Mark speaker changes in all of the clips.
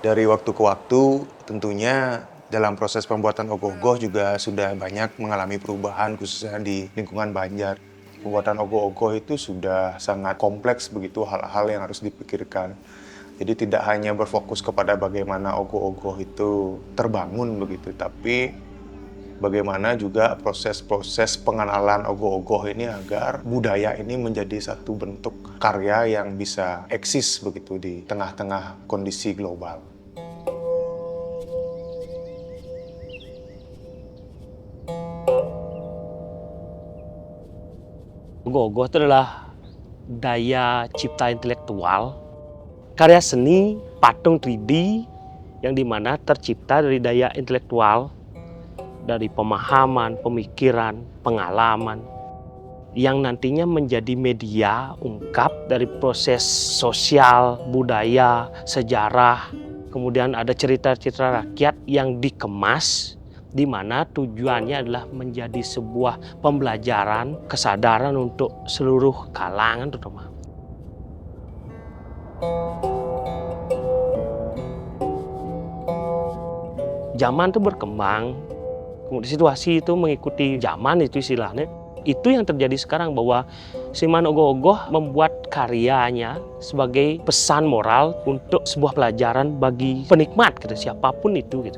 Speaker 1: Dari waktu ke waktu tentunya dalam proses pembuatan ogoh-ogoh juga sudah banyak mengalami perubahan khususnya di lingkungan Banjar. Pembuatan ogoh-ogoh itu sudah sangat kompleks begitu hal-hal yang harus dipikirkan. Jadi tidak hanya berfokus kepada bagaimana ogoh-ogoh itu terbangun begitu, tapi bagaimana juga proses-proses pengenalan ogoh-ogoh ini agar budaya ini menjadi satu bentuk karya yang bisa eksis begitu di tengah-tengah kondisi global.
Speaker 2: Ogoh-ogoh itu adalah daya cipta intelektual, karya seni patung 3D yang dimana tercipta dari daya intelektual, dari pemahaman, pemikiran, pengalaman, yang nantinya menjadi media ungkap dari proses sosial, budaya, sejarah. Kemudian ada cerita-cerita rakyat yang dikemas, di mana tujuannya adalah menjadi sebuah pembelajaran, kesadaran untuk seluruh kalangan terutama. Zaman itu berkembang, kemudian situasi itu mengikuti zaman itu istilahnya. Itu yang terjadi sekarang bahwa Seniman Ogoh-ogoh membuat karyanya sebagai pesan moral untuk sebuah pelajaran bagi penikmat gitu, siapapun itu gitu.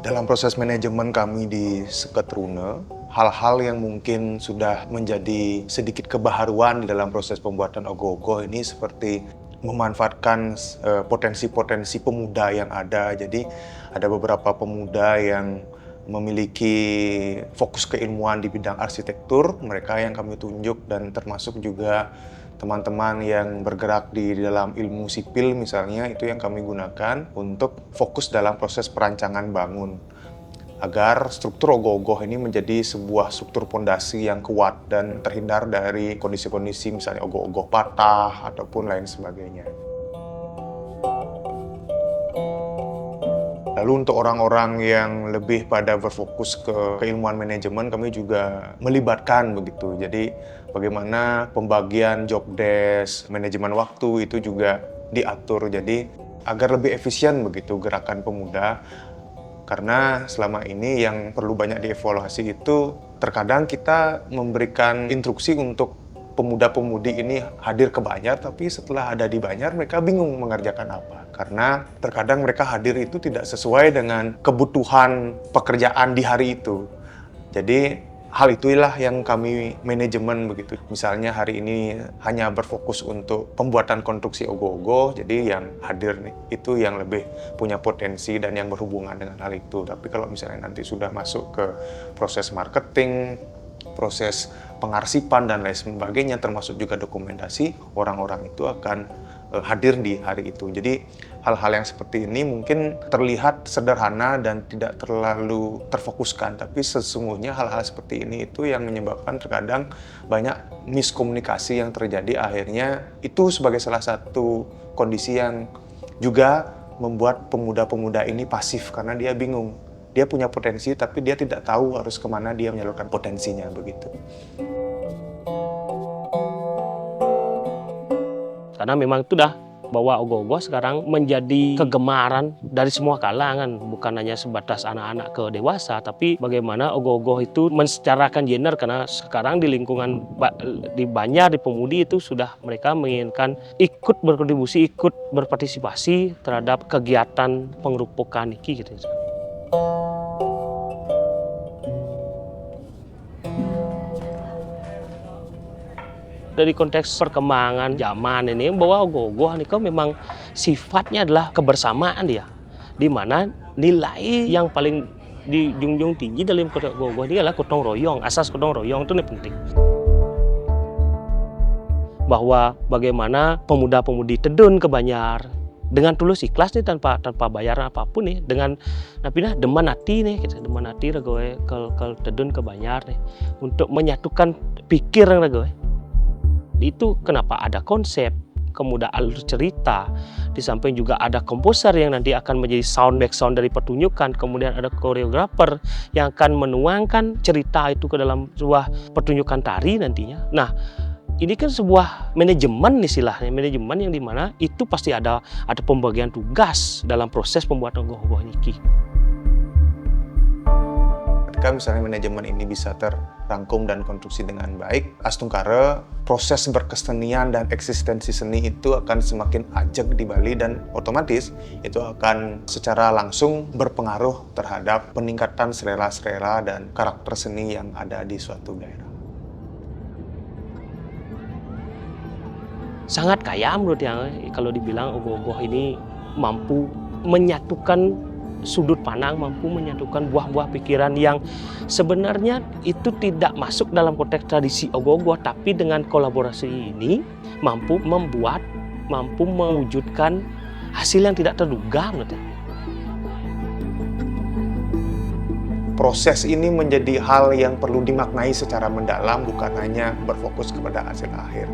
Speaker 1: Dalam proses manajemen kami di Seketrune, hal-hal yang mungkin sudah menjadi sedikit kebaharuan di dalam proses pembuatan ogoh-ogoh ini seperti memanfaatkan potensi-potensi pemuda yang ada. Jadi ada beberapa pemuda yang memiliki fokus keilmuan di bidang arsitektur, mereka yang kami tunjuk, dan termasuk juga teman-teman yang bergerak di dalam ilmu sipil misalnya, itu yang kami gunakan untuk fokus dalam proses perancangan bangun agar struktur ogoh-ogoh ini menjadi sebuah struktur pondasi yang kuat dan terhindar dari kondisi-kondisi misalnya ogoh-ogoh patah ataupun lain sebagainya. Lalu untuk orang-orang yang lebih pada berfokus ke keilmuan manajemen, kami juga melibatkan begitu. Jadi bagaimana pembagian job desk, manajemen waktu itu juga diatur. Jadi agar lebih efisien begitu gerakan pemuda. Karena selama ini yang perlu banyak dievaluasi itu terkadang kita memberikan instruksi untuk pemuda-pemudi ini hadir ke Banjar, tapi setelah ada di Banjar mereka bingung mengerjakan apa. Karena terkadang mereka hadir itu tidak sesuai dengan kebutuhan pekerjaan di hari itu. Jadi hal itulah yang kami manajemen begitu. Misalnya hari ini hanya berfokus untuk pembuatan konstruksi ogoh-ogoh, jadi yang hadir nih itu yang lebih punya potensi dan yang berhubungan dengan hal itu. Tapi kalau misalnya nanti sudah masuk ke proses marketing, proses pengarsipan dan lain sebagainya, termasuk juga dokumentasi, orang-orang itu akan hadir di hari itu. Jadi hal-hal yang seperti ini mungkin terlihat sederhana dan tidak terlalu terfokuskan, tapi sesungguhnya hal-hal seperti ini itu yang menyebabkan terkadang banyak miskomunikasi yang terjadi. Akhirnya itu sebagai salah satu kondisi yang juga membuat pemuda-pemuda ini pasif karena dia bingung. Dia punya potensi tapi dia tidak tahu harus kemana dia menyalurkan potensinya begitu.
Speaker 2: Karena memang itu dah bahwa ogoh-ogoh sekarang menjadi kegemaran dari semua kalangan, bukan hanya sebatas anak-anak ke dewasa, tapi bagaimana ogoh-ogoh itu mensetarakan gender. Karena sekarang di lingkungan di Banjar, di pemudi itu sudah mereka menginginkan ikut berkontribusi, ikut berpartisipasi terhadap kegiatan pengerupukan iki gitu. Dari konteks perkembangan zaman ini bahwa ogoh-ogoh ini kan memang sifatnya adalah kebersamaan dia, di mana nilai yang paling dijunjung tinggi dalam ogoh-ogoh ini adalah gotong royong. Asas gotong royong itu penting, bahwa bagaimana pemuda-pemudi terjun ke Banjar dengan tulus ikhlas nih, tanpa bayaran apapun nih, dengan demen hati nih, demen hati regoe ke terjun ke Banjar nih untuk menyatukan pikir regoe. Itu kenapa ada konsep kemudian alur cerita, di samping juga ada komposer yang nanti akan menjadi background dari pertunjukan, kemudian ada koreografer yang akan menuangkan cerita itu ke dalam sebuah pertunjukan tari nantinya. Nah, ini kan sebuah manajemen istilahnya, manajemen yang dimana itu pasti ada pembagian tugas dalam proses pembuatan ogoh-ogoh niki.
Speaker 1: Ketika misalnya manajemen ini bisa terrangkum dan konstruksi dengan baik, astungkara proses berkesenian dan eksistensi seni itu akan semakin ajeg di Bali dan otomatis itu akan secara langsung berpengaruh terhadap peningkatan selera dan karakter seni yang ada di suatu daerah.
Speaker 2: Sangat kaya menurut yang kalau dibilang ogoh-ogoh ini mampu menyatukan sudut pandang, mampu menyatukan buah-buah pikiran yang sebenarnya itu tidak masuk dalam konteks tradisi ogoh-ogoh, tapi dengan kolaborasi ini mampu mewujudkan hasil yang tidak terduga menurut saya.
Speaker 1: Proses ini menjadi hal yang perlu dimaknai secara mendalam, bukan hanya berfokus kepada hasil akhir.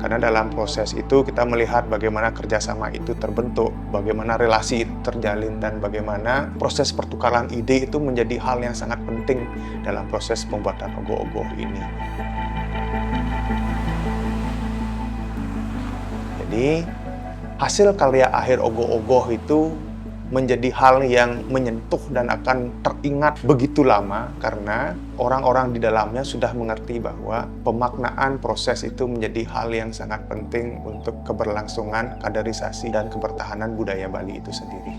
Speaker 1: Karena dalam proses itu kita melihat bagaimana kerjasama itu terbentuk, bagaimana relasi itu terjalin, dan bagaimana proses pertukaran ide itu menjadi hal yang sangat penting dalam proses pembuatan ogoh-ogoh ini. Jadi, hasil karya akhir ogoh-ogoh itu menjadi hal yang menyentuh dan akan teringat begitu lama karena orang-orang di dalamnya sudah mengerti bahwa pemaknaan proses itu menjadi hal yang sangat penting untuk keberlangsungan, kaderisasi, dan kebertahanan budaya Bali itu sendiri.